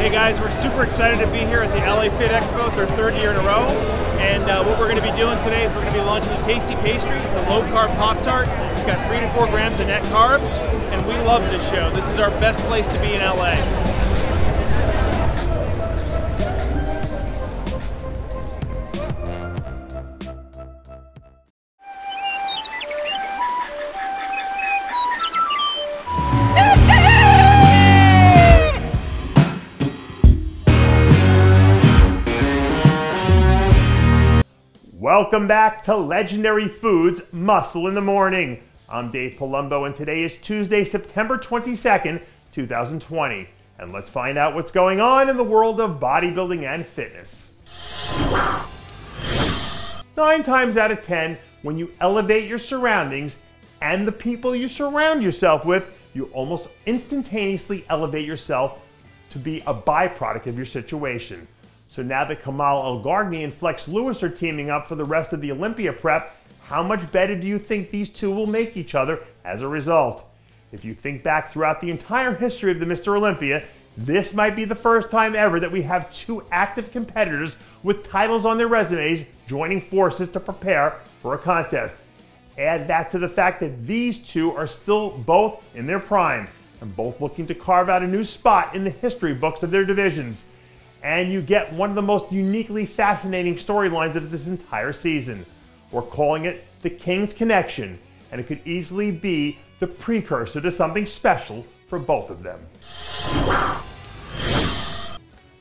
Hey guys, we're super excited to be here at the LA Fit Expo. It's our third year in a row. And what we're going to be doing today is we're going to be launching a tasty pastry. It's a low-carb Pop-Tart. It's got 3 to 4 grams of net carbs. And we love this show. This is our best place to be in LA. Welcome back to Legendary Foods Muscle in the Morning. I'm Dave Palumbo and today is Tuesday, September 22nd, 2020. And let's find out what's going on in the world of bodybuilding and fitness. 9 times out of 10, when you elevate your surroundings and the people you surround yourself with, you almost instantaneously elevate yourself to be a byproduct of your situation. So now that Kamal, Elgargni, and Flex Lewis are teaming up for the rest of the Olympia prep, how much better do you think these two will make each other as a result? If you think back throughout the entire history of the Mr. Olympia, this might be the first time ever that we have 2 active competitors with titles on their resumes joining forces to prepare for a contest. Add that to the fact that these two are still both in their prime and both looking to carve out a new spot in the history books of their divisions. And you get one of the most uniquely fascinating storylines of this entire season. We're calling it the King's Connection, and it could easily be the precursor to something special for both of them.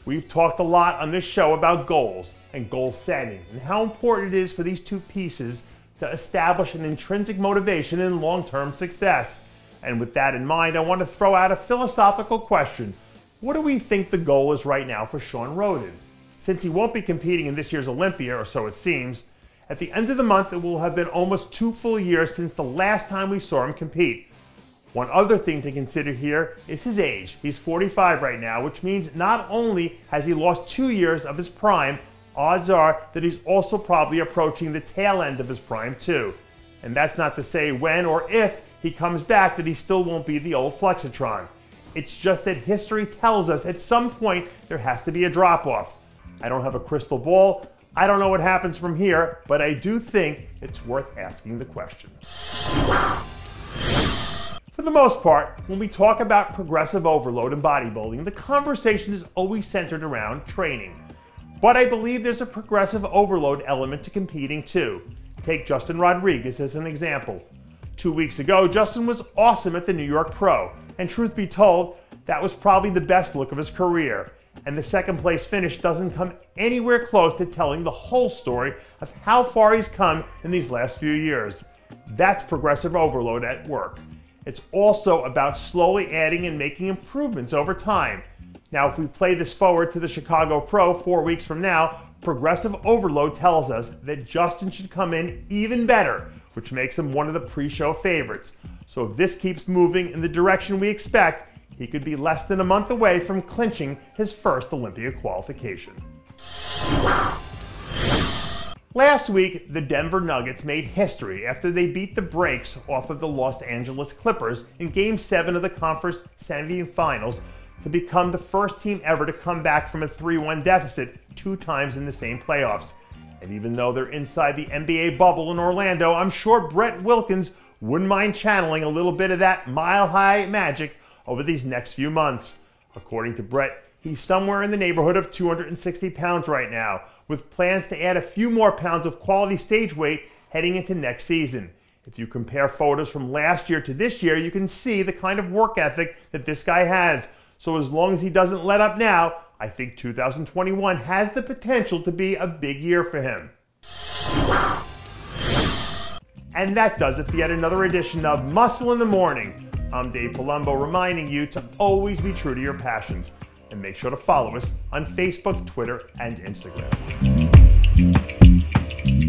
We've talked a lot on this show about goals and goal setting and how important it is for these two pieces to establish an intrinsic motivation in long-term success. And with that in mind, I want to throw out a philosophical question. What do we think the goal is right now for Shawn Rhoden? Since he won't be competing in this year's Olympia, or so it seems, at the end of the month it will have been almost 2 full years since the last time we saw him compete. One other thing to consider here is his age. He's 45 right now, which means not only has he lost 2 years of his prime, odds are that he's also probably approaching the tail end of his prime too. And that's not to say when or if he comes back that he still won't be the old Flexatron. It's just that history tells us at some point there has to be a drop-off. I don't have a crystal ball. I don't know what happens from here, but I do think it's worth asking the question. For the most part, when we talk about progressive overload in bodybuilding, the conversation is always centered around training. But I believe there's a progressive overload element to competing too. Take Justin Rodriguez as an example. 2 weeks ago, Justin was awesome at the New York Pro. And truth be told, that was probably the best look of his career. And the second place finish doesn't come anywhere close to telling the whole story of how far he's come in these last few years. That's progressive overload at work. It's also about slowly adding and making improvements over time. Now, if we play this forward to the Chicago Pro 4 weeks from now, progressive overload tells us that Justin should come in even better, which makes him one of the pre-show favorites. So if this keeps moving in the direction we expect, he could be less than a month away from clinching his first Olympia qualification. Last week, the Denver Nuggets made history after they beat the brakes off of the Los Angeles Clippers in Game 7 of the conference semifinals to become the first team ever to come back from a 3-1 deficit 2 times in the same playoffs. And even though they're inside the NBA bubble in Orlando, I'm sure Brett Wilkins wouldn't mind channeling a little bit of that mile-high magic over these next few months. According to Brett, he's somewhere in the neighborhood of 260 pounds right now, with plans to add a few more pounds of quality stage weight heading into next season. If you compare photos from last year to this year, you can see the kind of work ethic that this guy has. So as long as he doesn't let up now, I think 2021 has the potential to be a big year for him. And that does it for yet another edition of Muscle in the Morning. I'm Dave Palumbo, reminding you to always be true to your passions. And make sure to follow us on Facebook, Twitter, and Instagram.